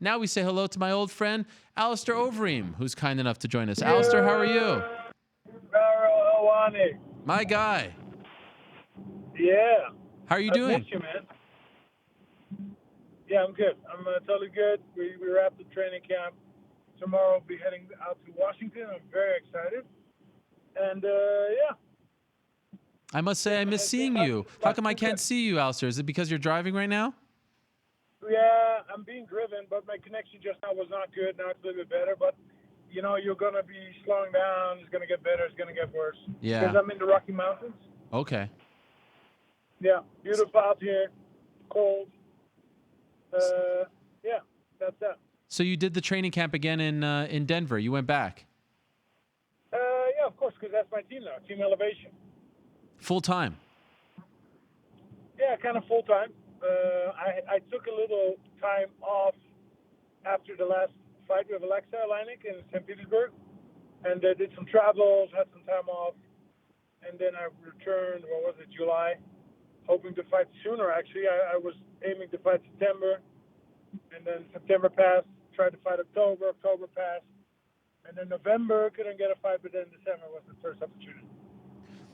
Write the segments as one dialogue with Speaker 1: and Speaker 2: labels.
Speaker 1: Now we say hello to my old friend, Alistair Overeem, who's kind enough to join us. Alistair, how are you?
Speaker 2: Ariel Helwani.
Speaker 1: My guy.
Speaker 2: Yeah.
Speaker 1: How are you
Speaker 2: I've
Speaker 1: doing?
Speaker 2: missed you, man. Yeah, I'm good. I'm totally good. We wrapped the training camp. Tomorrow we'll be heading out to Washington. I'm very excited. And, yeah.
Speaker 1: I must say I miss seeing you. How come I can't see you, Alistair? Is it because you're driving right now?
Speaker 2: Yeah, I'm being driven, but my connection just now was not good. Now it's a little bit better, but you know, you're going to be slowing down. It's going to get better. It's going to get worse.
Speaker 1: Yeah.
Speaker 2: Because I'm in the Rocky Mountains.
Speaker 1: Okay.
Speaker 2: Yeah, beautiful out here. Cold. Yeah, that's that.
Speaker 1: So you did the training camp again in Denver. You went back.
Speaker 2: Yeah, of course, because that's my team now, Team Elevation.
Speaker 1: Full time.
Speaker 2: Yeah, kind of full time. I took a little time off after the last fight with Alistair Overeem in St. Petersburg, and did some travels, had some time off, and then I returned. What was it, July? Hoping to fight sooner. Actually, I was aiming to fight September, and then September passed. Tried to fight October. October passed, and then November couldn't get a fight, but then December was the first opportunity.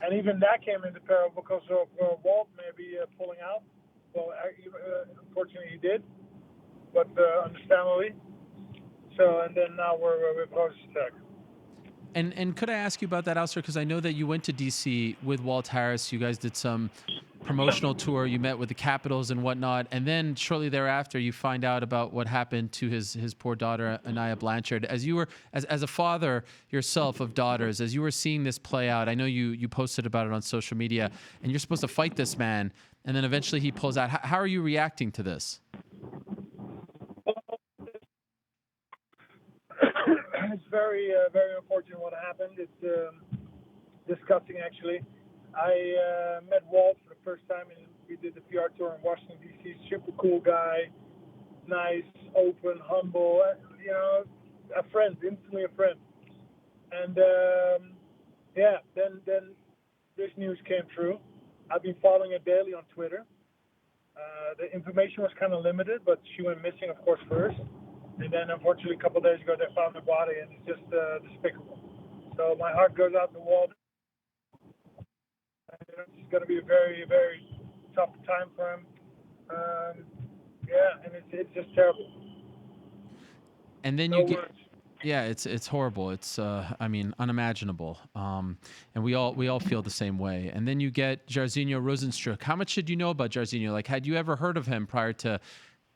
Speaker 2: And even that came into peril because of Walt maybe pulling out. Well, unfortunately he did, but understandably. So, and then now we're with Rozenstruik.
Speaker 1: And could I ask you about that, Alistair? Because I know that you went to D.C. with Walt Harris. You guys did some promotional tour. You met with the Capitals and whatnot. And then shortly thereafter, you find out about what happened to his poor daughter, Aniah Blanchard. As you were, as a father yourself of daughters, as you were seeing this play out, I know you posted about it on social media, and you're supposed to fight this man, and then eventually he pulls out. How are you reacting to this?
Speaker 2: It's very, very unfortunate what happened. It's disgusting, actually. I met Walt for the first time, and we did the PR tour in Washington, D.C. Super cool guy, nice, open, humble, you know, a friend, instantly a friend. And, yeah, then this news came through. I've been following it daily on Twitter. The information was kind of limited, but she went missing, of course, first. And then, unfortunately, a couple of days ago, they found the body, and it's just despicable. So my heart goes out to Walt. It's going to be a very, very tough time for him. Yeah, and it's just terrible.
Speaker 1: And then
Speaker 2: No
Speaker 1: you get,
Speaker 2: words.
Speaker 1: yeah, it's horrible. It's I mean, unimaginable. And we all feel the same way. And then you get Jairzinho Rozenstruik. How much did you know about Jairzinho? Like, had you ever heard of him prior to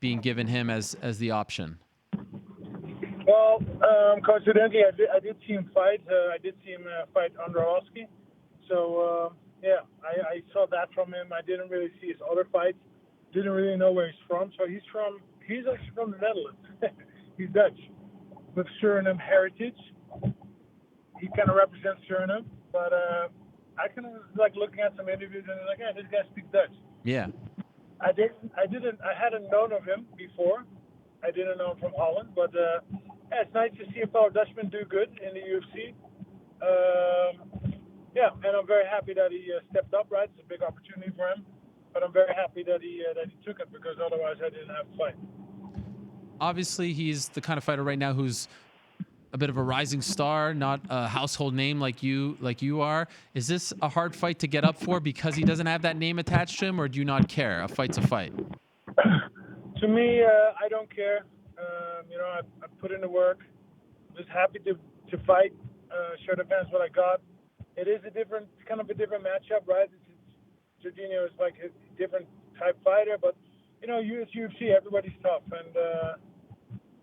Speaker 1: being given him as the option?
Speaker 2: Well, coincidentally, I did see him fight. I did see him fight Androwski. So, yeah, I saw that from him. I didn't really see his other fights. Didn't really know where he's from. So he's actually from the Netherlands. He's Dutch with Suriname heritage. He kind of represents Suriname. But I kind of like looking at some interviews and like, yeah, this guy speaks Dutch.
Speaker 1: Yeah.
Speaker 2: I hadn't known of him before. I didn't know him from Holland, but yeah, it's nice to see a fellow Dutchman do good in the UFC. Yeah, and I'm very happy that he stepped up. Right, it's a big opportunity for him, but I'm very happy that he took it because otherwise I didn't have to fight.
Speaker 1: Obviously, he's the kind of fighter right now who's a bit of a rising star, not a household name like you are. Is this a hard fight to get up for because he doesn't have that name attached to him, or do you not care? A fight's a fight.
Speaker 2: To me, I don't care. You know, I put in the work. I'm just happy to fight. Show the fans what I got. It is kind of a different matchup, right? Jairzinho is like a different type fighter, but you know, it's UFC. Everybody's tough, and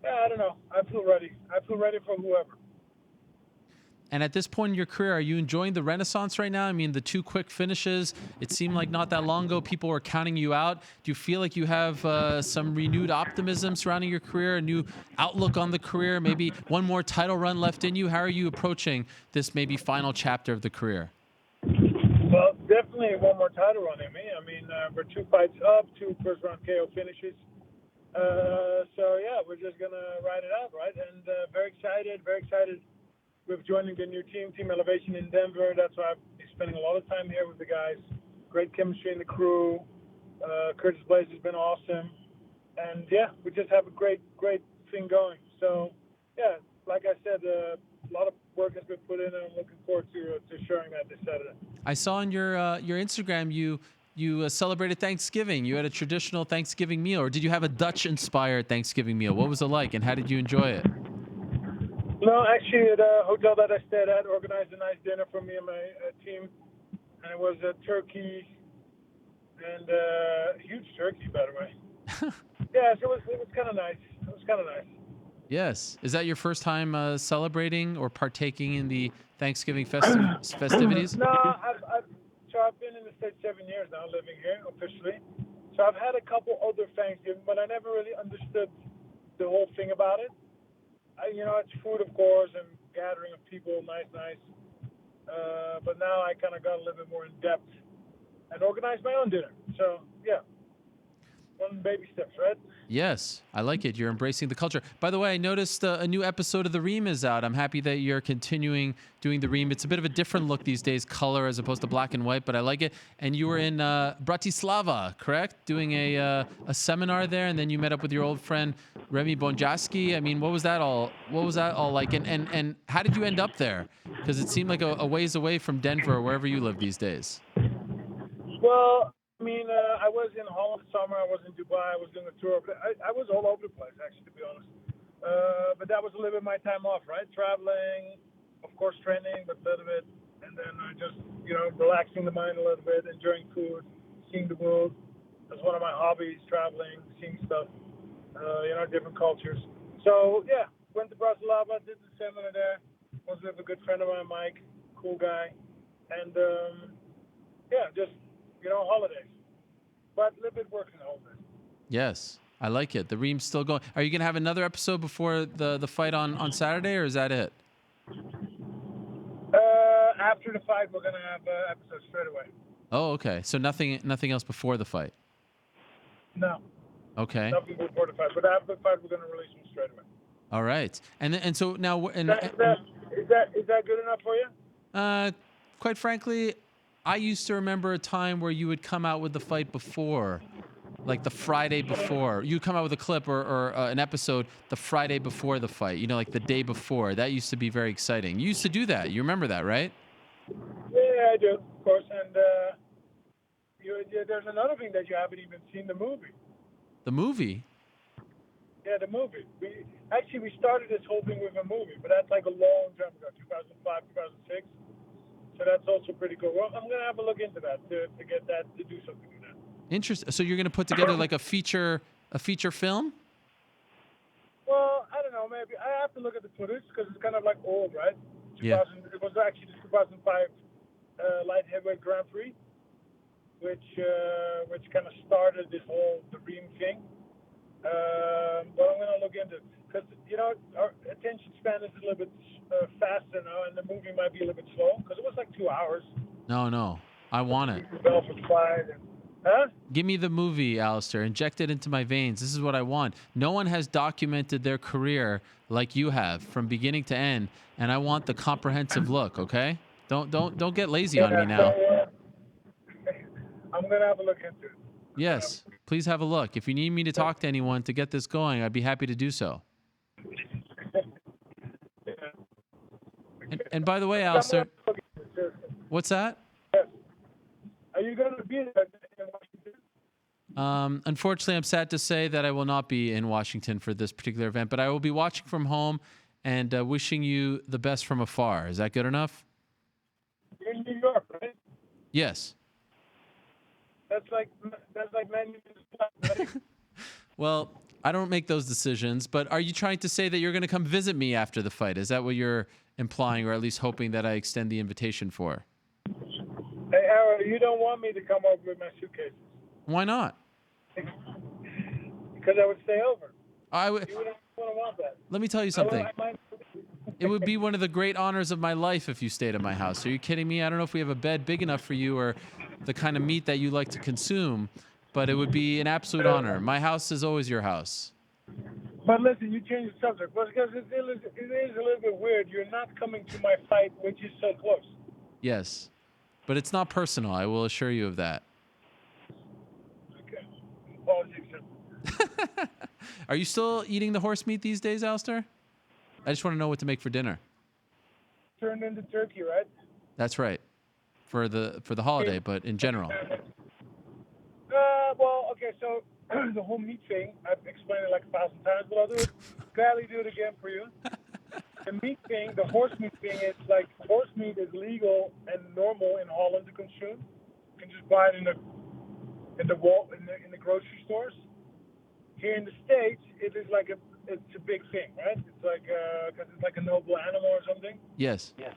Speaker 2: yeah, I don't know. I feel ready. I feel ready for whoever.
Speaker 1: And at this point in your career, are you enjoying the renaissance right now? I mean, the 2 quick finishes, it seemed like not that long ago people were counting you out. Do you feel like you have some renewed optimism surrounding your career, a new outlook on the career, maybe one more title run left in you? How are you approaching this maybe final chapter of the career?
Speaker 2: Well, definitely one more title run in me. I mean, we're 2 fights up, 2 first-round KO finishes. So, yeah, we're just going to ride it out, right? And very excited with joining the new team, Team Elevation in Denver. That's why I've been spending a lot of time here with the guys. Great chemistry in the crew. Curtis Blaze has been awesome. And, yeah, we just have a great thing going. So, yeah, like I said, a lot of work has been put in, and I'm looking forward to sharing that this Saturday.
Speaker 1: I saw on your Instagram you celebrated Thanksgiving. You had a traditional Thanksgiving meal, or did you have a Dutch-inspired Thanksgiving meal? What was it like, and how did you enjoy it?
Speaker 2: No, actually, at a hotel that I stayed at, organized a nice dinner for me and my team, and it was a turkey, and huge turkey, by the way. Yeah, so it was kind of nice. It was kind of nice.
Speaker 1: Yes. Is that your first time celebrating or partaking in the Thanksgiving festivities?
Speaker 2: No, I've been in the States 7 years now, living here officially. So I've had a couple other Thanksgiving, but I never really understood the whole thing about it. It's food, of course, and gathering of people, nice. But now I kind of got a little bit more in depth and organized my own dinner. So, yeah. One baby steps, right?
Speaker 1: Yes, I like it. You're embracing the culture. By the way, I noticed a new episode of The Ream is out. I'm happy that you're continuing doing The Ream. It's a bit of a different look these days, color as opposed to black and white, but I like it. And you were in Bratislava, correct? Doing a seminar there, and then you met up with your old friend Remy Bonjaski. I mean, what was that all like? And how did you end up there? Because it seemed like a ways away from Denver or wherever you live these days.
Speaker 2: Well, I mean, I was in Holland this summer. I was in Dubai. I was doing a tour. I was all over the place, actually, to be honest. But that was a little bit my time off, right? Traveling, of course, training, but a little bit. And then just, relaxing the mind a little bit, enjoying food, seeing the world. That's one of my hobbies, traveling, seeing stuff, different cultures. So, yeah, went to Bratislava, did the seminar there. Was with a good friend of mine, Mike, cool guy. And, just holidays, but a little bit working holidays.
Speaker 1: Yes, I like it. The Ream's still going. Are you going to have another episode before the fight on Saturday, or is that it?
Speaker 2: After the fight, we're going to have episodes straight away.
Speaker 1: Oh, okay. So nothing else before the fight?
Speaker 2: No.
Speaker 1: Okay.
Speaker 2: Nothing before the fight, but after the fight, we're going to release them straight away.
Speaker 1: All right. And so now...
Speaker 2: Is that good enough for you?
Speaker 1: Quite frankly... I used to remember a time where you would come out with the fight before, like the Friday before. You'd come out with a clip or an episode the Friday before the fight, like the day before. That used to be very exciting. You used to do that. You remember that, right?
Speaker 2: Yeah, I do, of course. And there's another thing that you haven't even seen, the movie.
Speaker 1: The movie?
Speaker 2: Yeah, the movie. We started this whole thing with a movie, but that's like a long time ago, 2005, 2006. So that's also pretty cool. Well, I'm going to have a look into that to get that, to do something with that.
Speaker 1: Interesting. So you're going to put together like a feature film?
Speaker 2: Well, I don't know. Maybe I have to look at the footage because it's kind of like old, right?
Speaker 1: Yeah.
Speaker 2: It was actually the 2005 light heavyweight Grand Prix, which kind of started this whole The Ream thing. But I'm going to look into it because our attention span is a little bit faster now, and the movie might be a little bit slow because it was like 2 hours.
Speaker 1: No, I want it.
Speaker 2: Huh?
Speaker 1: Give me the movie, Alistair. Inject it into my veins. This is what I want. No one has documented their career like you have from beginning to end, and I want the comprehensive look. Okay? Don't get lazy on me now.
Speaker 2: I'm gonna have a look into it.
Speaker 1: Yes, please have a look. If you need me to talk to anyone to get this going, I'd be happy to do so. And by the way, Alistair, what's that?
Speaker 2: Are you going to be in Washington?
Speaker 1: Unfortunately, I'm sad to say that I will not be in Washington for this particular event, but I will be watching from home and wishing you the best from afar. Is that good enough?
Speaker 2: You're in New York, right?
Speaker 1: Yes.
Speaker 2: That's like 9 years, right?
Speaker 1: Well, I don't make those decisions, but are you trying to say that you're going to come visit me after the fight? Is that what you're implying, or at least hoping that I extend the invitation for?
Speaker 2: Hey, Ariel, you don't want me to come over with my suitcases.
Speaker 1: Why not?
Speaker 2: Because I would stay over. You wouldn't want that.
Speaker 1: Let me tell you something. It would be one of the great honors of my life if you stayed at my house. Are you kidding me? I don't know if we have a bed big enough for you or the kind of meat that you like to consume, but it would be an absolute honor. My house is always your house.
Speaker 2: But listen, you changed the subject. Well, because it is a little bit weird. You're not coming to my fight, which is so close.
Speaker 1: Yes, but it's not personal. I will assure you of that.
Speaker 2: Okay. Apology accepted.
Speaker 1: Are you still eating the horse meat these days, Alistair? I just want to know what to make for dinner.
Speaker 2: Turned into turkey, right?
Speaker 1: That's right. For the holiday, but in general.
Speaker 2: Well, okay, so the whole meat thing, I've explained it like 1,000 times, but I'll do it. Gladly do it again for you. The meat thing, the horse meat thing, it's like horse meat is legal and normal in Holland to consume. You can just buy it in the grocery stores. Here in the States, it is like it's a big thing, right? It's like because it's like a noble animal or something.
Speaker 1: Yes.
Speaker 2: Yeah.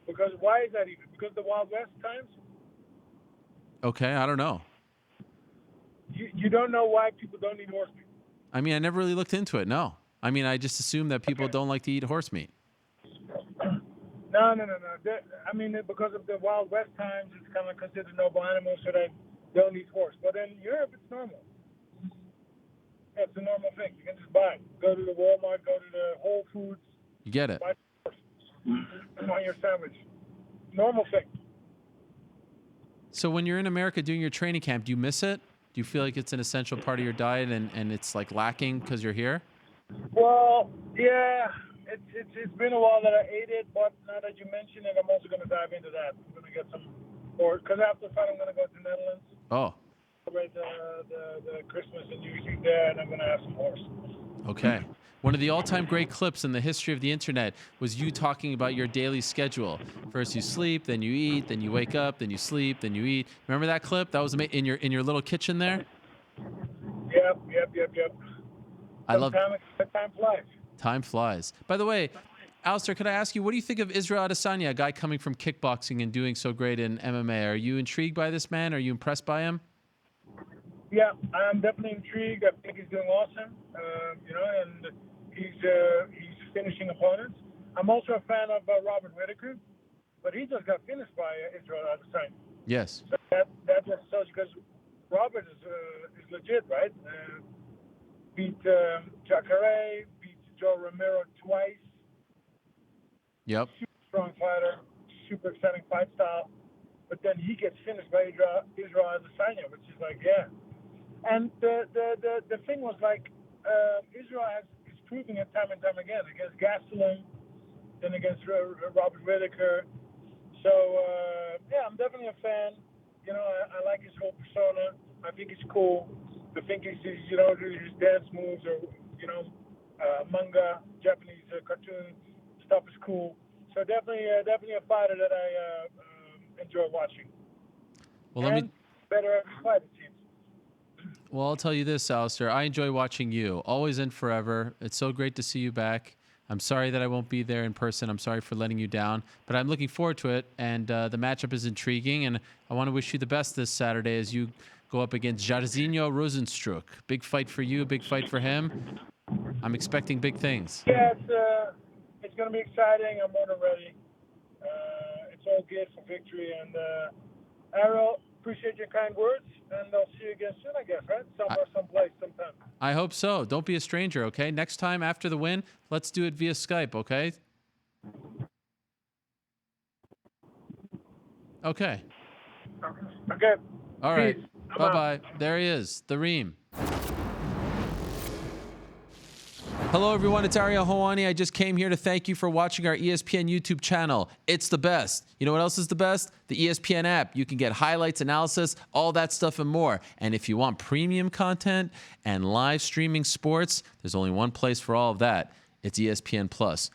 Speaker 2: Because why is that even? Because the Wild West times?
Speaker 1: Okay, I don't know.
Speaker 2: You don't know why people don't eat horse meat?
Speaker 1: I mean, I never really looked into it. No. I mean, I just assume that people don't like to eat horse meat.
Speaker 2: No. I mean, because of the Wild West times, it's kind of considered a noble animal, so they don't eat horse. But in Europe, it's normal. Yeah, it's a normal thing. You can just buy it. Go to the Walmart, go to the Whole Foods.
Speaker 1: You get it.
Speaker 2: Buy horse on your sandwich. Normal thing.
Speaker 1: So when you're in America doing your training camp, do you miss it? Do you feel like it's an essential part of your diet and it's like lacking because you're here?
Speaker 2: Well, yeah, it's been a while that I ate it, but now that you mention it, I'm also going to dive into that. I'm going to get some horse, because after the fight, I'm going to go to the Netherlands.
Speaker 1: Oh.
Speaker 2: Celebrate the Christmas and New Year's there, and I'm going to have some horse.
Speaker 1: Okay. One of the all-time great clips in the history of the internet was you talking about your daily schedule. First you sleep, then you eat, then you wake up, then you sleep, then you eat. Remember that clip? That was in your little kitchen there?
Speaker 2: Yep.
Speaker 1: I love
Speaker 2: time flies.
Speaker 1: Time flies. By the way, Alistair, could I ask you, what do you think of Israel Adesanya, a guy coming from kickboxing and doing so great in MMA? Are you intrigued by this man? Are you impressed by him?
Speaker 2: Yeah, I'm definitely intrigued. I think he's doing awesome. And he's finishing opponents. I'm also a fan of Robert Whittaker, but he just got finished by Israel Adesanya.
Speaker 1: Yes.
Speaker 2: So that just shows, because Robert is legit, right? Beat Jacare, beat Joe Romero twice.
Speaker 1: Yep.
Speaker 2: Super strong fighter, super exciting fight style. But then he gets finished by Israel Adesanya, which is like, yeah. And the thing was like, Israel is proving it time and time again against Gastelum, then against Robert Whittaker. So yeah, I'm definitely a fan. I like his whole persona. I think he's cool. I think his his dance moves or manga, Japanese cartoon stuff is cool. So definitely a fighter that I enjoy watching.
Speaker 1: Well,
Speaker 2: and better every fight, it seems.
Speaker 1: Well, I'll tell you this, Alistair. I enjoy watching you, always and forever. It's so great to see you back. I'm sorry that I won't be there in person. I'm sorry for letting you down, but I'm looking forward to it. And the matchup is intriguing, and I want to wish you the best this Saturday as you go up against Jairzinho Rozenstruik. Big fight for you, big fight for him. I'm expecting big things.
Speaker 2: Yeah, it's going to be exciting. I'm more than ready. It's all good for victory. And Ariel, appreciate your kind words, and I'll see you again soon, I guess, right? Somewhere, someplace, sometime.
Speaker 1: I hope so. Don't be a stranger, okay? Next time after the win, let's do it via Skype, okay? Okay.
Speaker 2: Okay.
Speaker 1: All right.
Speaker 2: Peace.
Speaker 1: Bye-bye. There he is, the Reem. Hello, everyone. It's Ariel Helwani. I just came here to thank you for watching our ESPN YouTube channel. It's the best. You know what else is the best? The ESPN app. You can get highlights, analysis, all that stuff and more. And if you want premium content and live streaming sports, there's only one place for all of that. It's ESPN Plus.